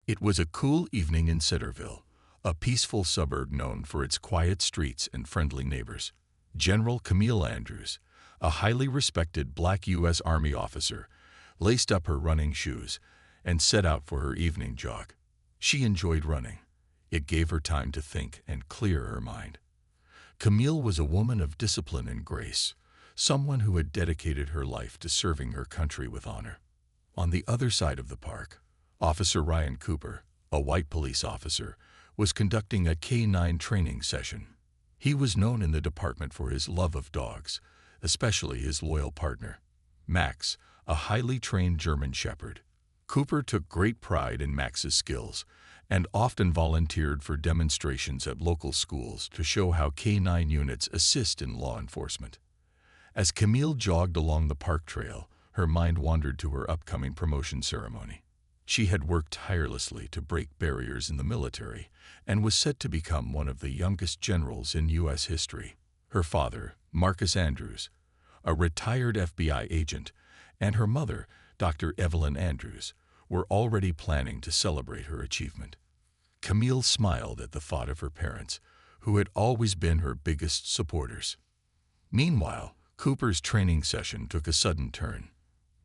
It was a cool evening in Centerville, a peaceful suburb known for its quiet streets and friendly neighbors. General Camille Andrews, a highly respected black U.S. Army officer, laced up her running shoes and set out for her evening jog. She enjoyed running. It gave her time to think and clear her mind. Camille was a woman of discipline and grace, someone who had dedicated her life to serving her country with honor. On the other side of the park, Officer Ryan Cooper, a white police officer, was conducting a K-9 training session. He was known in the department for his love of dogs, especially his loyal partner, Max, a highly trained German Shepherd. Cooper took great pride in Max's skills and often volunteered for demonstrations at local schools to show how K-9 units assist in law enforcement. As Camille jogged along the park trail, her mind wandered to her upcoming promotion ceremony. She had worked tirelessly to break barriers in the military and was set to become one of the youngest generals in U.S. history. Her father, Marcus Andrews, a retired FBI agent, and her mother, Dr. Evelyn Andrews, were already planning to celebrate her achievement. Camille smiled at the thought of her parents, who had always been her biggest supporters. Meanwhile, Cooper's training session took a sudden turn.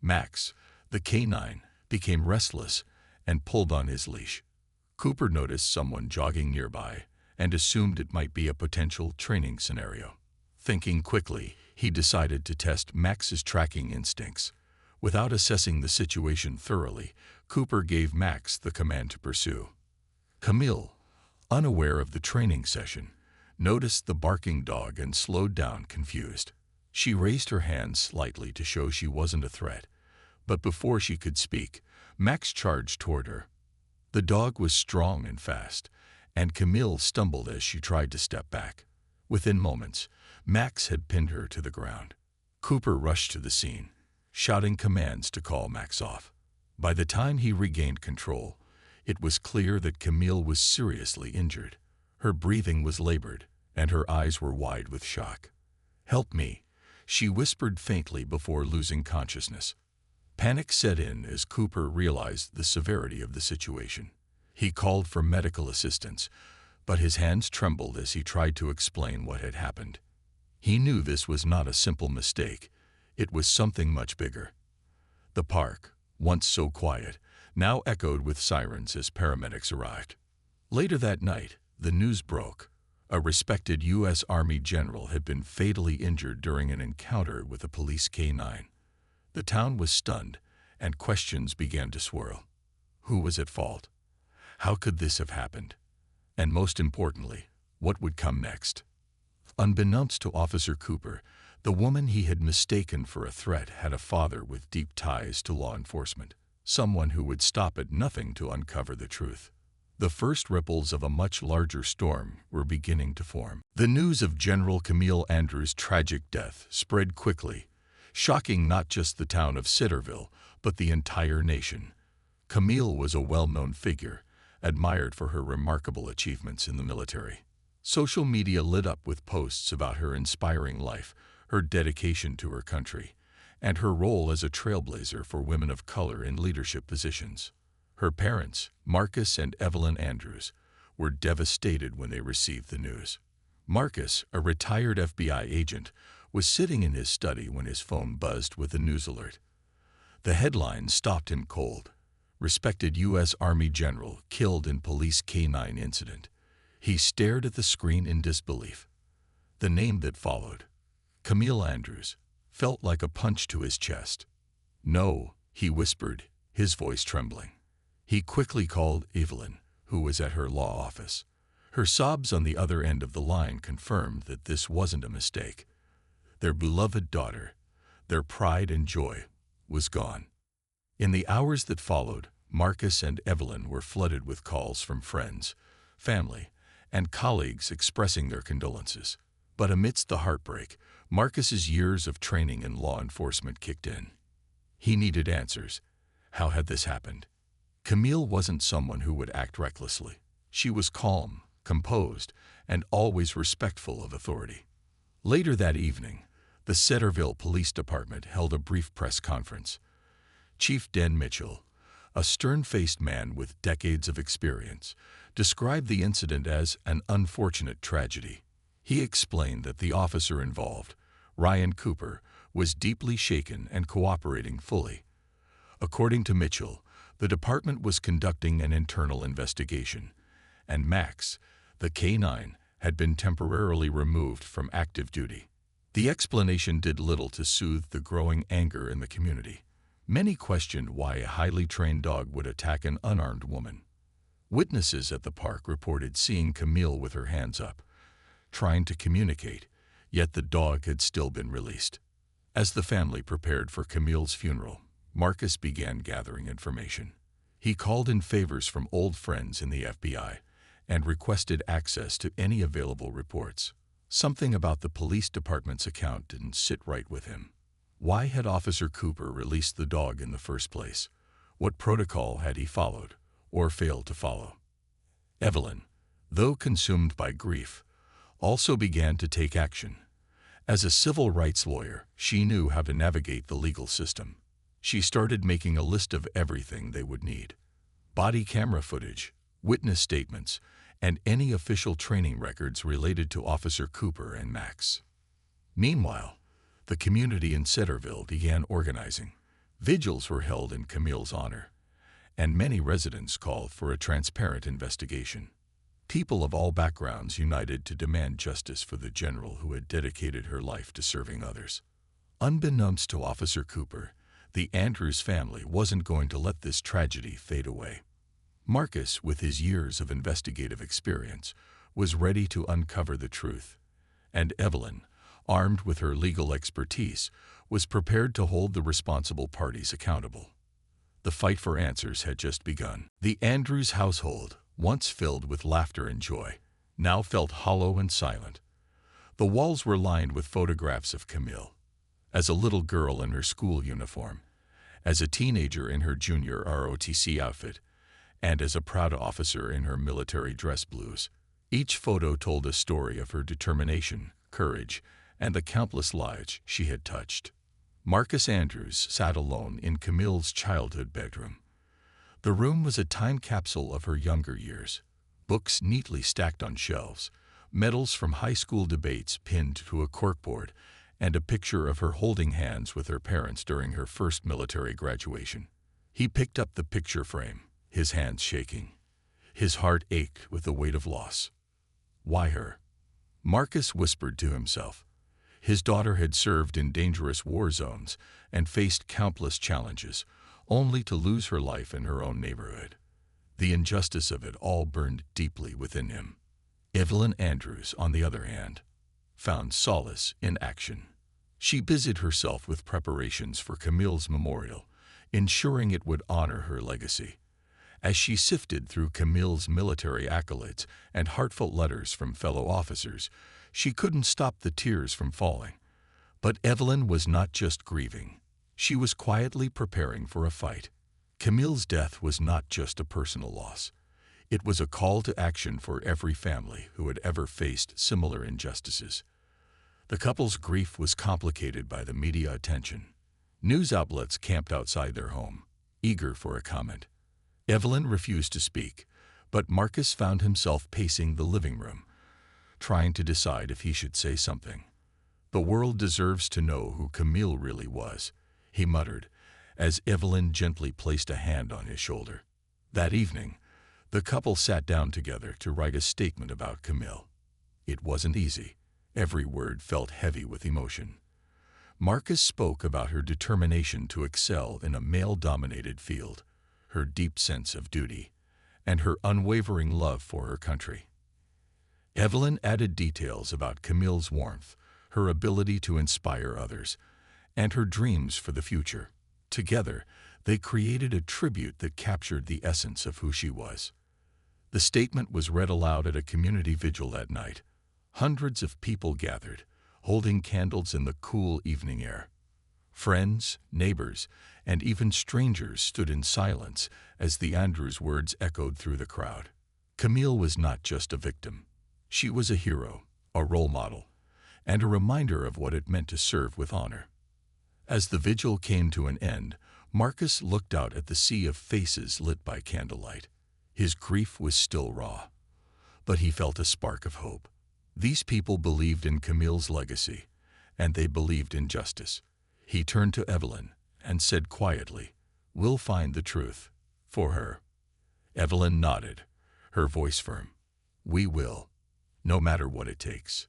Max, the K-9, became restless and pulled on his leash. Cooper noticed someone jogging nearby and assumed it might be a potential training scenario. Thinking quickly, he decided to test Max's tracking instincts. Without assessing the situation thoroughly, Cooper gave Max the command to pursue. Camille, unaware of the training session, noticed the barking dog and slowed down, confused. She raised her hand slightly to show she wasn't a threat, but before she could speak, Max charged toward her. The dog was strong and fast, and Camille stumbled as she tried to step back. Within moments, Max had pinned her to the ground. Cooper rushed to the scene, shouting commands to call Max off. By the time he regained control, it was clear that Camille was seriously injured. Her breathing was labored, and her eyes were wide with shock. "Help me," she whispered faintly before losing consciousness. Panic set in as Cooper realized the severity of the situation. He called for medical assistance, but his hands trembled as he tried to explain what had happened. He knew this was not a simple mistake. It was something much bigger. The park, once so quiet, now echoed with sirens as paramedics arrived. Later that night, the news broke. A respected U.S. Army general had been fatally injured during an encounter with a police K-9. The town was stunned, and questions began to swirl. Who was at fault? How could this have happened? And most importantly, what would come next? Unbeknownst to Officer Cooper, the woman he had mistaken for a threat had a father with deep ties to law enforcement, someone who would stop at nothing to uncover the truth. The first ripples of a much larger storm were beginning to form. The news of General Camille Andrews' tragic death spread quickly, shocking not just the town of Centerville, but the entire nation. Camille was a well-known figure, admired for her remarkable achievements in the military. Social media lit up with posts about her inspiring life, her dedication to her country, and her role as a trailblazer for women of color in leadership positions. Her parents, Marcus and Evelyn Andrews, were devastated when they received the news. Marcus, a retired FBI agent, was sitting in his study when his phone buzzed with a news alert. The headline stopped him cold. Respected U.S. Army general killed in police K-9 incident. He stared at the screen in disbelief. The name that followed, Camille Andrews, felt like a punch to his chest. "No," he whispered, his voice trembling. He quickly called Evelyn, who was at her law office. Her sobs on the other end of the line confirmed that this wasn't a mistake. Their beloved daughter, their pride and joy, was gone. In the hours that followed, Marcus and Evelyn were flooded with calls from friends, family, and colleagues expressing their condolences. But amidst the heartbreak, Marcus's years of training in law enforcement kicked in. He needed answers. How had this happened? Camille wasn't someone who would act recklessly. She was calm, composed, and always respectful of authority. Later that evening, the Centerville Police Department held a brief press conference. Chief Den Mitchell, a stern-faced man with decades of experience, described the incident as an unfortunate tragedy. He explained that the officer involved, Ryan Cooper, was deeply shaken and cooperating fully. According to Mitchell, the department was conducting an internal investigation, and Max, the K-9, had been temporarily removed from active duty. The explanation did little to soothe the growing anger in the community. Many questioned why a highly trained dog would attack an unarmed woman. Witnesses at the park reported seeing Camille with her hands up, trying to communicate, yet the dog had still been released. As the family prepared for Camille's funeral, Marcus began gathering information. He called in favors from old friends in the FBI and requested access to any available reports. Something about the police department's account didn't sit right with him. Why had Officer Cooper released the dog in the first place? What protocol had he followed, or failed to follow? Evelyn, though consumed by grief, also began to take action. As a civil rights lawyer, she knew how to navigate the legal system. She started making a list of everything they would need: body camera footage, witness statements, and any official training records related to Officer Cooper and Max. Meanwhile, the community in Centerville began organizing. Vigils were held in Camille's honor, and many residents called for a transparent investigation. People of all backgrounds united to demand justice for the general who had dedicated her life to serving others. Unbeknownst to Officer Cooper, the Andrews family wasn't going to let this tragedy fade away. Marcus, with his years of investigative experience, was ready to uncover the truth, and Evelyn, armed with her legal expertise, was prepared to hold the responsible parties accountable. The fight for answers had just begun. The Andrews household, once filled with laughter and joy, now felt hollow and silent. The walls were lined with photographs of Camille, as a little girl in her school uniform, as a teenager in her junior ROTC outfit, and as a proud officer in her military dress blues. Each photo told a story of her determination, courage, and the countless lives she had touched. Marcus Andrews sat alone in Camille's childhood bedroom. The room was a time capsule of her younger years. Books neatly stacked on shelves, medals from high school debates pinned to a corkboard, and a picture of her holding hands with her parents during her first military graduation. He picked up the picture frame, his hands shaking. His heart ached with the weight of loss. Why her? Marcus whispered to himself. His daughter had served in dangerous war zones and faced countless challenges, only to lose her life in her own neighborhood. The injustice of it all burned deeply within him. Evelyn Andrews, on the other hand, found solace in action. She busied herself with preparations for Camille's memorial, ensuring it would honor her legacy. As she sifted through Camille's military accolades and heartfelt letters from fellow officers, she couldn't stop the tears from falling. But Evelyn was not just grieving. She was quietly preparing for a fight. Camille's death was not just a personal loss. It was a call to action for every family who had ever faced similar injustices. The couple's grief was complicated by the media attention. News outlets camped outside their home, eager for a comment. Evelyn refused to speak, but Marcus found himself pacing the living room, trying to decide if he should say something. "The world deserves to know who Camille really was," he muttered, as Evelyn gently placed a hand on his shoulder. That evening, the couple sat down together to write a statement about Camille. It wasn't easy. Every word felt heavy with emotion. Marcus spoke about her determination to excel in a male-dominated field, her deep sense of duty, and her unwavering love for her country. Evelyn added details about Camille's warmth, her ability to inspire others, and her dreams for the future. Together, they created a tribute that captured the essence of who she was. The statement was read aloud at a community vigil that night. Hundreds of people gathered, holding candles in the cool evening air. Friends, neighbors, and even strangers stood in silence as the Andrews words echoed through the crowd. Camille was not just a victim. She was a hero, a role model, and a reminder of what it meant to serve with honor. As the vigil came to an end, Marcus looked out at the sea of faces lit by candlelight. His grief was still raw, but he felt a spark of hope. These people believed in Camille's legacy, and they believed in justice. He turned to Evelyn and said quietly, "We'll find the truth for her." Evelyn nodded, her voice firm. "We will, no matter what it takes."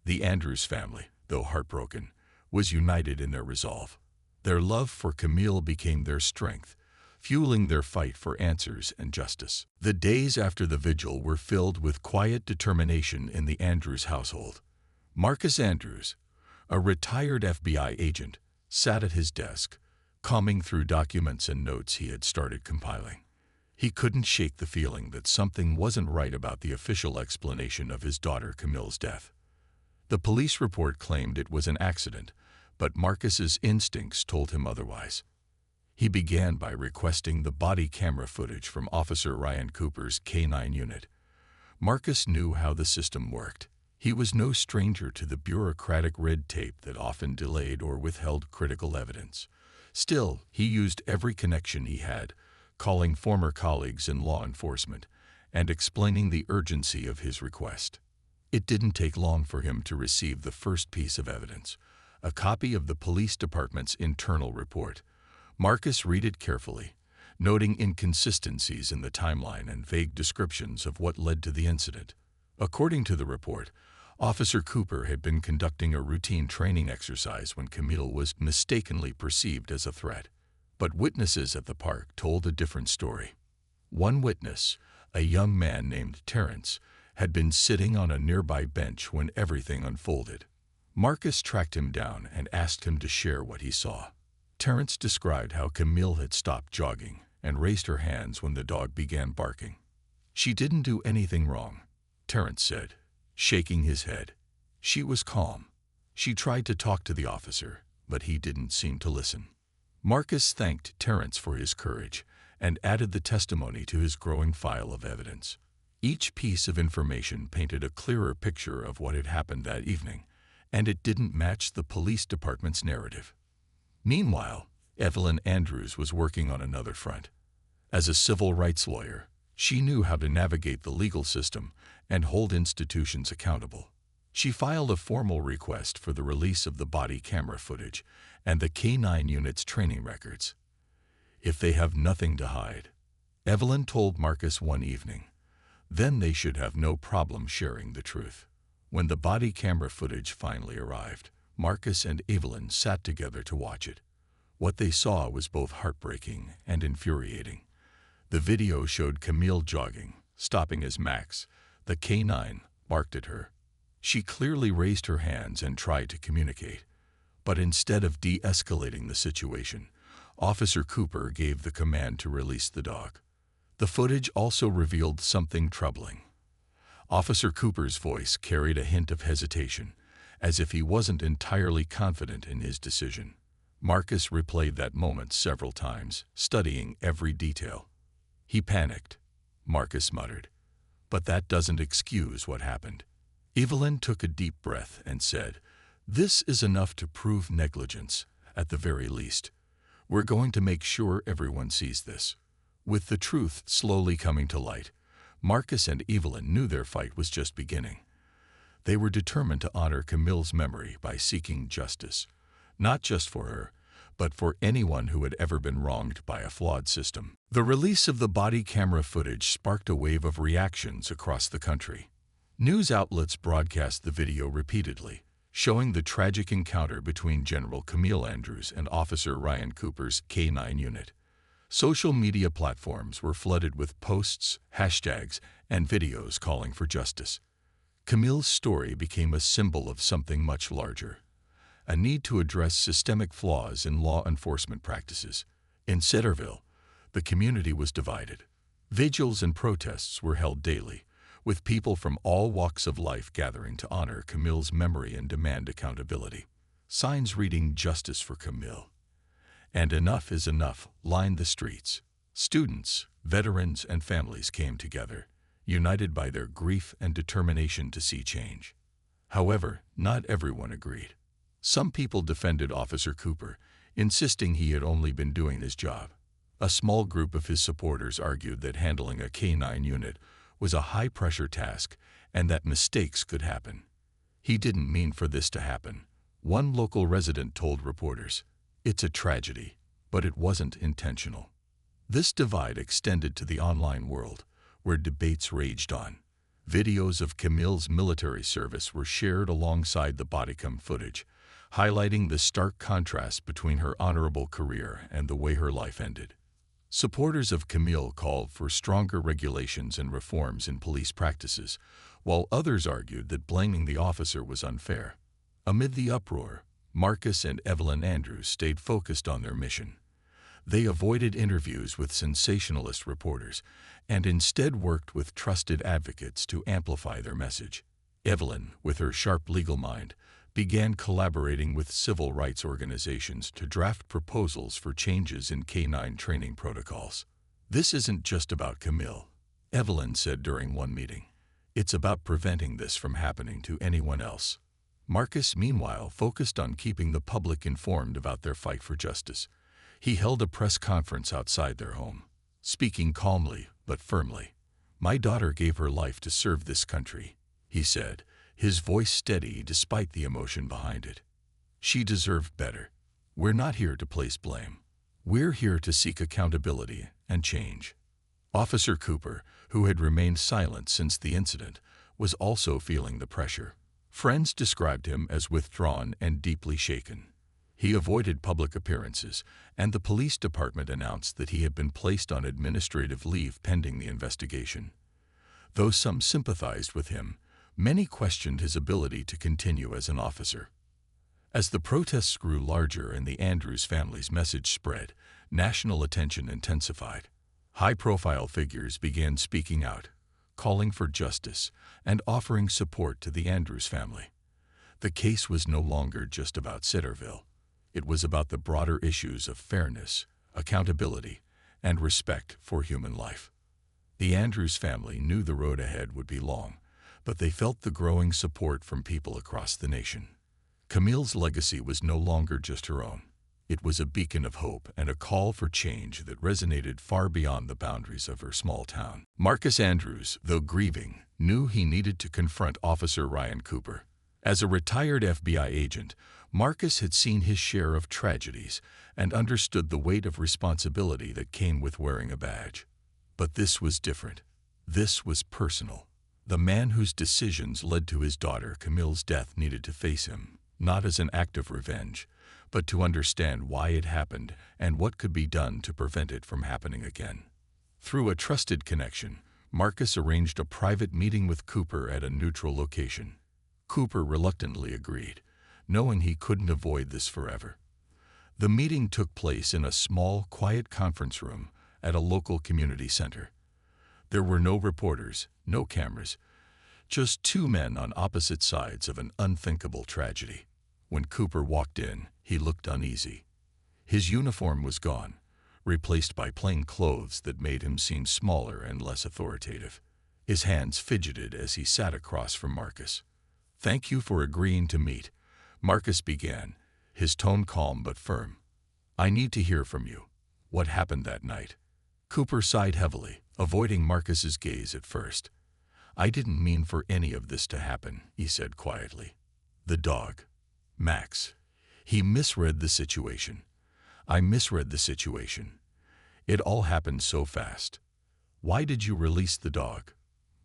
The Andrews family, though heartbroken, was united in their resolve. Their love for Camille became their strength, fueling their fight for answers and justice. The days after the vigil were filled with quiet determination in the Andrews household. Marcus Andrews, a retired FBI agent, sat at his desk, combing through documents and notes he had started compiling. He couldn't shake the feeling that something wasn't right about the official explanation of his daughter Camille's death. The police report claimed it was an accident, but Marcus's instincts told him otherwise. He began by requesting the body camera footage from Officer Ryan Cooper's K-9 unit. Marcus knew how the system worked. He was no stranger to the bureaucratic red tape that often delayed or withheld critical evidence. Still, he used every connection he had, calling former colleagues in law enforcement and explaining the urgency of his request. It didn't take long for him to receive the first piece of evidence, a copy of the police department's internal report. Marcus read it carefully, noting inconsistencies in the timeline and vague descriptions of what led to the incident. According to the report, Officer Cooper had been conducting a routine training exercise when Camille was mistakenly perceived as a threat. But witnesses at the park told a different story. One witness, a young man named Terrence, had been sitting on a nearby bench when everything unfolded. Marcus tracked him down and asked him to share what he saw. Terrence described how Camille had stopped jogging and raised her hands when the dog began barking. "She didn't do anything wrong," Terrence said, shaking his head. "She was calm. She tried to talk to the officer, but he didn't seem to listen." Marcus thanked Terrence for his courage and added the testimony to his growing file of evidence. Each piece of information painted a clearer picture of what had happened that evening, and it didn't match the police department's narrative. Meanwhile, Evelyn Andrews was working on another front. As a civil rights lawyer, she knew how to navigate the legal system and hold institutions accountable. She filed a formal request for the release of the body camera footage and the K-9 unit's training records. "If they have nothing to hide," Evelyn told Marcus one evening, "then they should have no problem sharing the truth." When the body camera footage finally arrived, Marcus and Evelyn sat together to watch it. What they saw was both heartbreaking and infuriating. The video showed Camille jogging, stopping as Max, the K-9, barked at her. She clearly raised her hands and tried to communicate. But instead of de-escalating the situation, Officer Cooper gave the command to release the dog. The footage also revealed something troubling. Officer Cooper's voice carried a hint of hesitation, as if he wasn't entirely confident in his decision. Marcus replayed that moment several times, studying every detail. "He panicked," Marcus muttered. "But that doesn't excuse what happened." Evelyn took a deep breath and said, "This is enough to prove negligence, at the very least. We're going to make sure everyone sees this." With the truth slowly coming to light, Marcus and Evelyn knew their fight was just beginning. They were determined to honor Camille's memory by seeking justice, not just for her, but for anyone who had ever been wronged by a flawed system. The release of the body camera footage sparked a wave of reactions across the country. News outlets broadcast the video repeatedly, showing the tragic encounter between General Camille Andrews and Officer Ryan Cooper's K-9 unit. Social media platforms were flooded with posts, hashtags, and videos calling for justice. Camille's story became a symbol of something much larger, a need to address systemic flaws in law enforcement practices. In Centerville, the community was divided. Vigils and protests were held daily, with people from all walks of life gathering to honor Camille's memory and demand accountability. Signs reading "Justice for Camille" and "Enough is enough" lined the streets. Students, veterans, and families came together, united by their grief and determination to see change. However, not everyone agreed. Some people defended Officer Cooper, insisting he had only been doing his job. A small group of his supporters argued that handling a K-9 unit was a high-pressure task and that mistakes could happen. "He didn't mean for this to happen," one local resident told reporters. "It's a tragedy, but it wasn't intentional." This divide extended to the online world, where debates raged on. Videos of Camille's military service were shared alongside the bodycam footage, highlighting the stark contrast between her honorable career and the way her life ended. Supporters of Camille called for stronger regulations and reforms in police practices, while others argued that blaming the officer was unfair. Amid the uproar, Marcus and Evelyn Andrews stayed focused on their mission. They avoided interviews with sensationalist reporters and instead worked with trusted advocates to amplify their message. Evelyn, with her sharp legal mind, began collaborating with civil rights organizations to draft proposals for changes in K-9 training protocols. "This isn't just about Camille," Evelyn said during one meeting. "It's about preventing this from happening to anyone else." Marcus, meanwhile, focused on keeping the public informed about their fight for justice. He held a press conference outside their home, speaking calmly but firmly. "My daughter gave her life to serve this country," he said, his voice steady despite the emotion behind it. "She deserved better. We're not here to place blame. We're here to seek accountability and change." Officer Cooper, who had remained silent since the incident, was also feeling the pressure. Friends described him as withdrawn and deeply shaken. He avoided public appearances, and the police department announced that he had been placed on administrative leave pending the investigation. Though some sympathized with him, many questioned his ability to continue as an officer. As the protests grew larger and the Andrews family's message spread, national attention intensified. High-profile figures began speaking out, calling for justice and offering support to the Andrews family. The case was no longer just about Centerville. It was about the broader issues of fairness, accountability, and respect for human life. The Andrews family knew the road ahead would be long, but they felt the growing support from people across the nation. Camille's legacy was no longer just her own. It was a beacon of hope and a call for change that resonated far beyond the boundaries of her small town. Marcus Andrews, though grieving, knew he needed to confront Officer Ryan Cooper. As a retired FBI agent, Marcus had seen his share of tragedies and understood the weight of responsibility that came with wearing a badge. But this was different. This was personal. The man whose decisions led to his daughter Camille's death needed to face him, not as an act of revenge, but to understand why it happened and what could be done to prevent it from happening again. Through a trusted connection, Marcus arranged a private meeting with Cooper at a neutral location. Cooper reluctantly agreed, knowing he couldn't avoid this forever. The meeting took place in a small, quiet conference room at a local community center. There were no reporters, no cameras, just two men on opposite sides of an unthinkable tragedy. When Cooper walked in, he looked uneasy. His uniform was gone, replaced by plain clothes that made him seem smaller and less authoritative. His hands fidgeted as he sat across from Marcus. "Thank you for agreeing to meet," Marcus began, his tone calm but firm. "I need to hear from you. What happened that night?" Cooper sighed heavily, avoiding Marcus's gaze at first. "I didn't mean for any of this to happen," he said quietly. "The dog, Max. He misread the situation. I misread the situation. It all happened so fast." "Why did you release the dog?"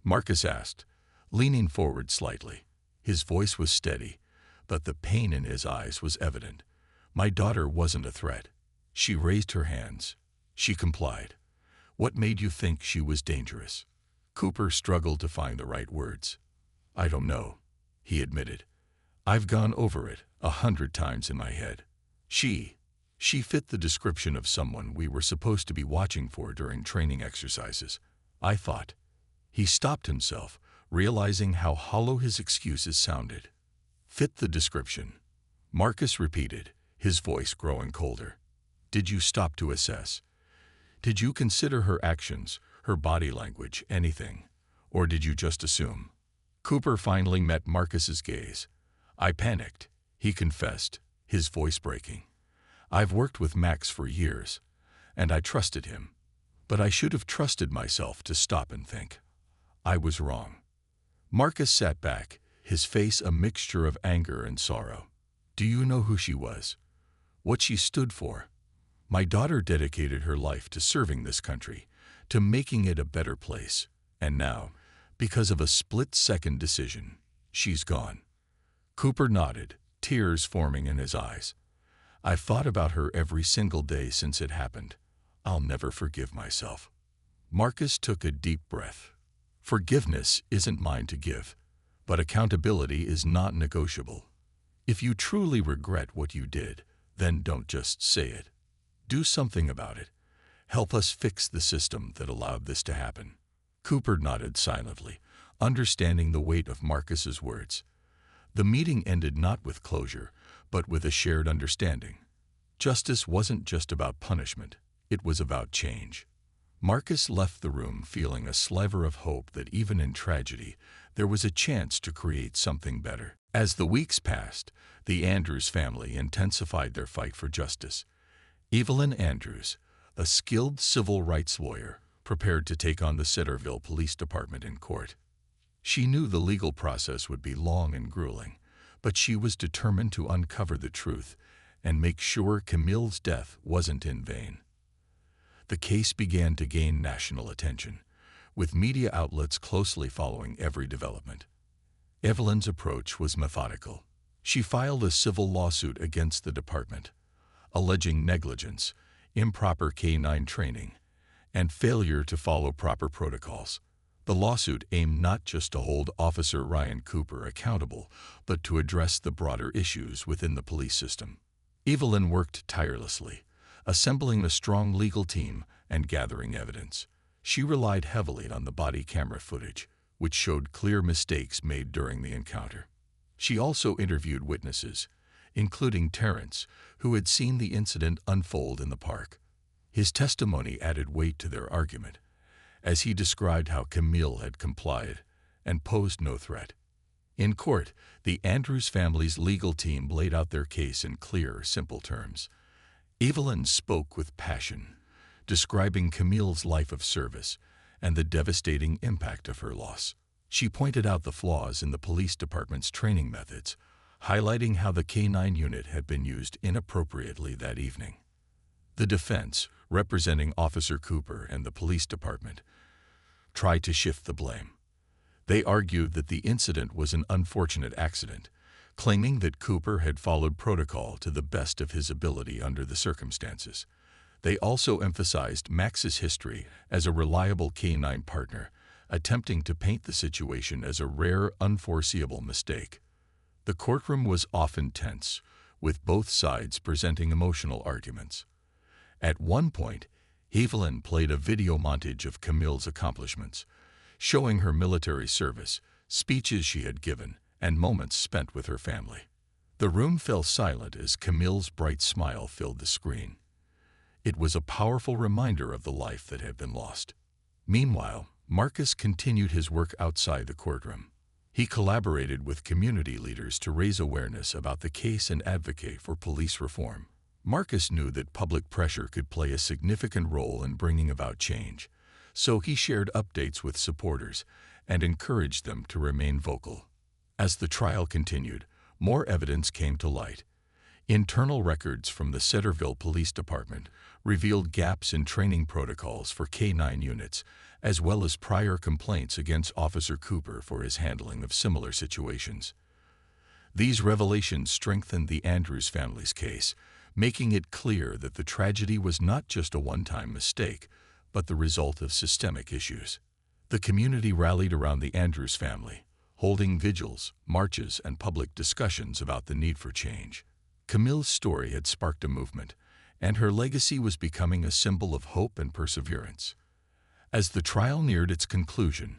Marcus asked, leaning forward slightly. His voice was steady, but the pain in his eyes was evident. "My daughter wasn't a threat. She raised her hands. She complied. What made you think she was dangerous?" Cooper struggled to find the right words. "I don't know," he admitted. "I've gone over it 100 times in my head. She fit the description of someone we were supposed to be watching for during training exercises. I thought." He stopped himself, realizing how hollow his excuses sounded. "Fit the description," Marcus repeated, his voice growing colder. "Did you stop to assess? Did you consider her actions, her body language, anything? Or did you just assume?" Cooper finally met Marcus's gaze. "I panicked," he confessed, his voice breaking. I've worked with Max for years, and I trusted him. But I should have trusted myself to stop and think. I was wrong. Marcus sat back, his face a mixture of anger and sorrow. Do you know who she was? What she stood for? My daughter dedicated her life to serving this country, to making it a better place. And now, because of a split-second decision, she's gone. Cooper nodded, tears forming in his eyes. I've thought about her every single day since it happened. I'll never forgive myself. Marcus took a deep breath. Forgiveness isn't mine to give, but accountability is not negotiable. If you truly regret what you did, then don't just say it. Do something about it. Help us fix the system that allowed this to happen. Cooper nodded silently, understanding the weight of Marcus's words. The meeting ended not with closure, but with a shared understanding. Justice wasn't just about punishment, it was about change. Marcus left the room feeling a sliver of hope that even in tragedy, there was a chance to create something better. As the weeks passed, the Andrews family intensified their fight for justice. Evelyn Andrews, a skilled civil rights lawyer, prepared to take on the Centerville Police Department in court. She knew the legal process would be long and grueling, but she was determined to uncover the truth and make sure Camille's death wasn't in vain. The case began to gain national attention, with media outlets closely following every development. Evelyn's approach was methodical. She filed a civil lawsuit against the department, alleging negligence, improper K-9 training, and failure to follow proper protocols. The lawsuit aimed not just to hold Officer Ryan Cooper accountable, but to address the broader issues within the police system. Evelyn worked tirelessly, assembling a strong legal team and gathering evidence. She relied heavily on the body camera footage, which showed clear mistakes made during the encounter. She also interviewed witnesses, including Terrence, who had seen the incident unfold in the park. His testimony added weight to their argument, as he described how Camille had complied and posed no threat. In court, the Andrews family's legal team laid out their case in clear, simple terms. Evelyn spoke with passion, describing Camille's life of service and the devastating impact of her loss. She pointed out the flaws in the police department's training methods, highlighting how the K-9 unit had been used inappropriately that evening. The defense, representing Officer Cooper and the police department, tried to shift the blame. They argued that the incident was an unfortunate accident, claiming that Cooper had followed protocol to the best of his ability under the circumstances. They also emphasized Max's history as a reliable K-9 partner, attempting to paint the situation as a rare, unforeseeable mistake. The courtroom was often tense, with both sides presenting emotional arguments. At one point, Evelyn played a video montage of Camille's accomplishments, showing her military service, speeches she had given, and moments spent with her family. The room fell silent as Camille's bright smile filled the screen. It was a powerful reminder of the life that had been lost. Meanwhile, Marcus continued his work outside the courtroom. He collaborated with community leaders to raise awareness about the case and advocate for police reform. Marcus knew that public pressure could play a significant role in bringing about change, so he shared updates with supporters and encouraged them to remain vocal. As the trial continued, more evidence came to light. Internal records from the Centerville Police Department revealed gaps in training protocols for K-9 units, as well as prior complaints against Officer Cooper for his handling of similar situations. These revelations strengthened the Andrews family's case, making it clear that the tragedy was not just a one-time mistake, but the result of systemic issues. The community rallied around the Andrews family, holding vigils, marches, and public discussions about the need for change. Camille's story had sparked a movement, and her legacy was becoming a symbol of hope and perseverance. As the trial neared its conclusion,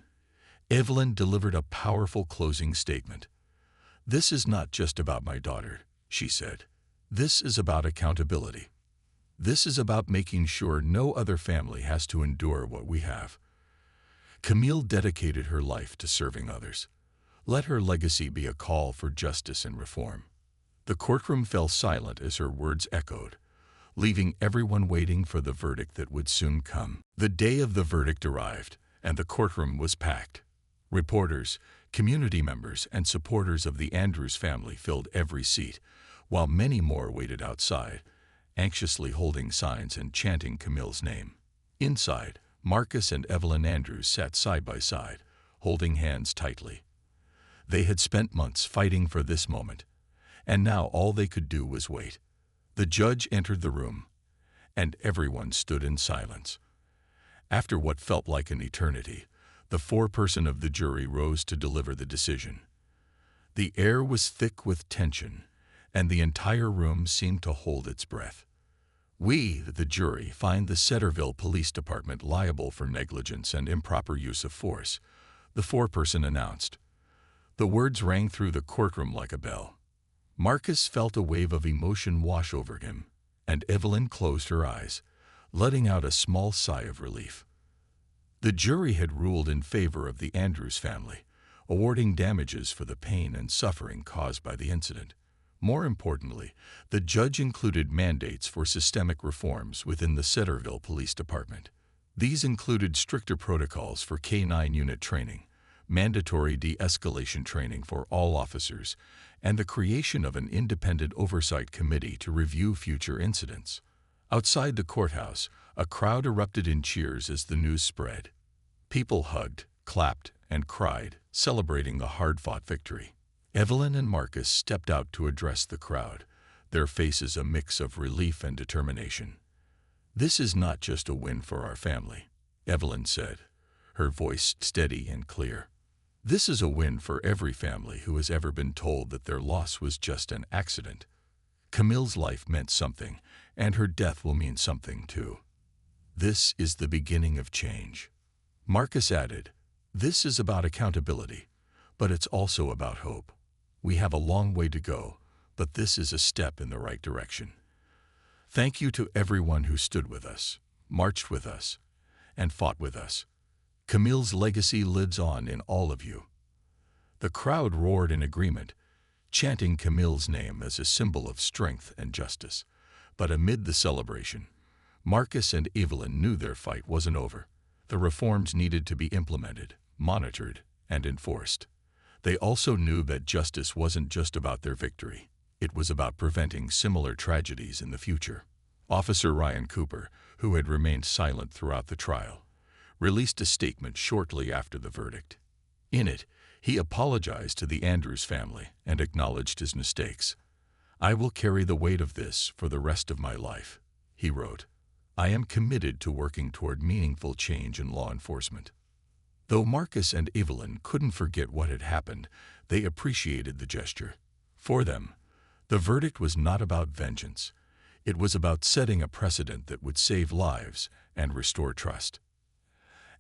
Evelyn delivered a powerful closing statement. "This is not just about my daughter," she said. "This is about accountability. This is about making sure no other family has to endure what we have." Camille dedicated her life to serving others. Let her legacy be a call for justice and reform. The courtroom fell silent as her words echoed, leaving everyone waiting for the verdict that would soon come. The day of the verdict arrived, and the courtroom was packed. Reporters, community members, and supporters of the Andrews family filled every seat, while many more waited outside, anxiously holding signs and chanting Camille's name. Inside, Marcus and Evelyn Andrews sat side by side, holding hands tightly. They had spent months fighting for this moment, and now all they could do was wait. The judge entered the room, and everyone stood in silence. After what felt like an eternity, the foreperson of the jury rose to deliver the decision. The air was thick with tension, and the entire room seemed to hold its breath. We, the jury, find the Centerville Police Department liable for negligence and improper use of force, the foreperson announced. The words rang through the courtroom like a bell. Marcus felt a wave of emotion wash over him, and Evelyn closed her eyes, letting out a small sigh of relief. The jury had ruled in favor of the Andrews family, awarding damages for the pain and suffering caused by the incident. More importantly, the judge included mandates for systemic reforms within the Centerville Police Department. These included stricter protocols for K-9 unit training, mandatory de-escalation training for all officers, and the creation of an independent oversight committee to review future incidents. Outside the courthouse, a crowd erupted in cheers as the news spread. People hugged, clapped, and cried, celebrating the hard-fought victory. Evelyn and Marcus stepped out to address the crowd, their faces a mix of relief and determination. "This is not just a win for our family," Evelyn said, her voice steady and clear. "This is a win for every family who has ever been told that their loss was just an accident. Camille's life meant something, and her death will mean something too. This is the beginning of change." Marcus added, "This is about accountability, but it's also about hope. We have a long way to go, but this is a step in the right direction. Thank you to everyone who stood with us, marched with us, and fought with us. Camille's legacy lives on in all of you." The crowd roared in agreement, chanting Camille's name as a symbol of strength and justice. But amid the celebration, Marcus and Evelyn knew their fight wasn't over. The reforms needed to be implemented, monitored, and enforced. They also knew that justice wasn't just about their victory. It was about preventing similar tragedies in the future. Officer Ryan Cooper, who had remained silent throughout the trial, released a statement shortly after the verdict. In it, he apologized to the Andrews family and acknowledged his mistakes. "I will carry the weight of this for the rest of my life," he wrote. "I am committed to working toward meaningful change in law enforcement." Though Marcus and Evelyn couldn't forget what had happened, they appreciated the gesture. For them, the verdict was not about vengeance. It was about setting a precedent that would save lives and restore trust.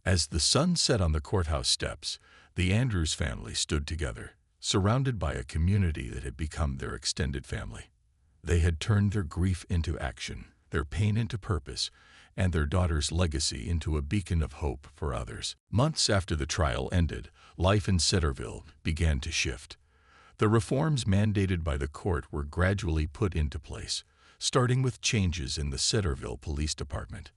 As the sun set on the courthouse steps, the Andrews family stood together, surrounded by a community that had become their extended family. They had turned their grief into action, their pain into purpose, and their daughter's legacy into a beacon of hope for others. Months after the trial ended, life in Centerville began to shift. The reforms mandated by the court were gradually put into place, starting with changes in the Centerville Police Department.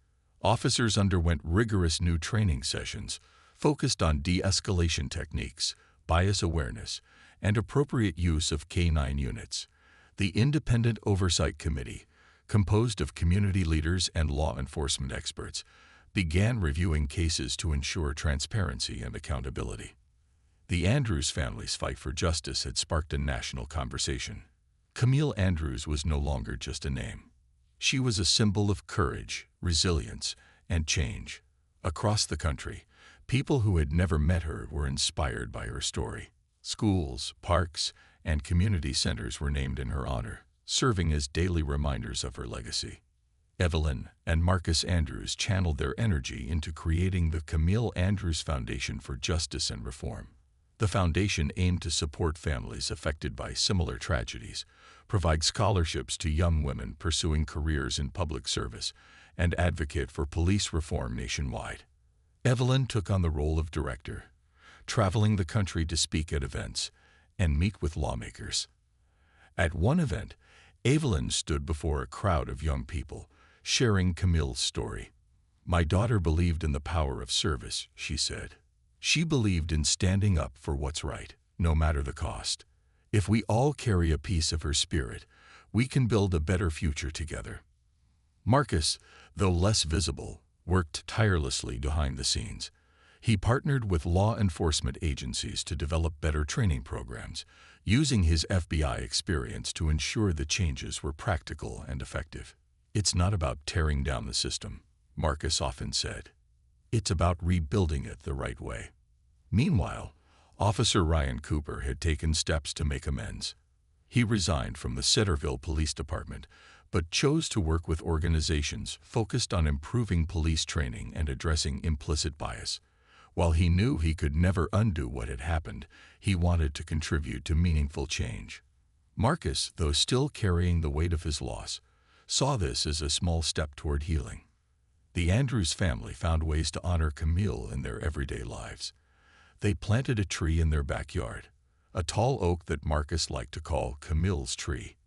Officers underwent rigorous new training sessions focused on de-escalation techniques, bias awareness, and appropriate use of K-9 units. The Independent Oversight Committee, composed of community leaders and law enforcement experts, began reviewing cases to ensure transparency and accountability. The Andrews family's fight for justice had sparked a national conversation. Camille Andrews was no longer just a name. She was a symbol of courage, resilience, and change. Across the country, people who had never met her were inspired by her story. Schools, parks, and community centers were named in her honor, serving as daily reminders of her legacy. Evelyn and Marcus Andrews channeled their energy into creating the Camille Andrews Foundation for Justice and Reform. The foundation aimed to support families affected by similar tragedies, provide scholarships to young women pursuing careers in public service, and advocate for police reform nationwide. Evelyn took on the role of director, traveling the country to speak at events and meet with lawmakers. At one event, Evelyn stood before a crowd of young people, sharing Camille's story. "My daughter believed in the power of service," she said. "She believed in standing up for what's right, no matter the cost. If we all carry a piece of her spirit, we can build a better future together." Marcus, though less visible, worked tirelessly behind the scenes. He partnered with law enforcement agencies to develop better training programs, using his FBI experience to ensure the changes were practical and effective. "It's not about tearing down the system," Marcus often said. "It's about rebuilding it the right way." Meanwhile, Officer Ryan Cooper had taken steps to make amends. He resigned from the Centerville Police Department, but chose to work with organizations focused on improving police training and addressing implicit bias. While he knew he could never undo what had happened, he wanted to contribute to meaningful change. Marcus, though still carrying the weight of his loss, saw this as a small step toward healing. The Andrews family found ways to honor Camille in their everyday lives. They planted a tree in their backyard, a tall oak that Marcus liked to call Camille's tree.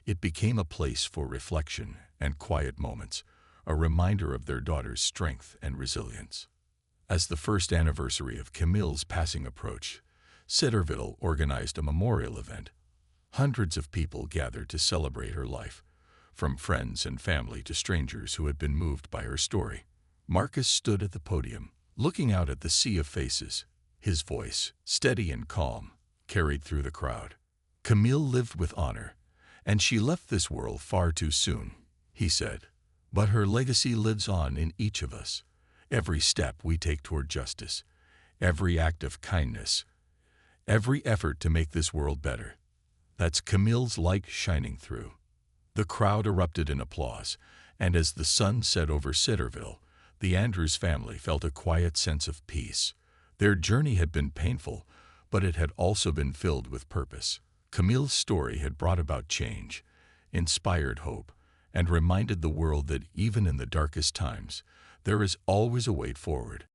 It became a place for reflection and quiet moments, a reminder of their daughter's strength and resilience. As the first anniversary of Camille's passing approached, Centerville organized a memorial event. Hundreds of people gathered to celebrate her life, from friends and family to strangers who had been moved by her story. Marcus stood at the podium, looking out at the sea of faces. His voice, steady and calm, carried through the crowd. "Camille lived with honor, and she left this world far too soon," he said. "But her legacy lives on in each of us. Every step we take toward justice, every act of kindness, every effort to make this world better. That's Camille's light shining through." The crowd erupted in applause, and as the sun set over Centerville, the Andrews family felt a quiet sense of peace. Their journey had been painful, but it had also been filled with purpose. Camille's story had brought about change, inspired hope, and reminded the world that even in the darkest times, there is always a way forward.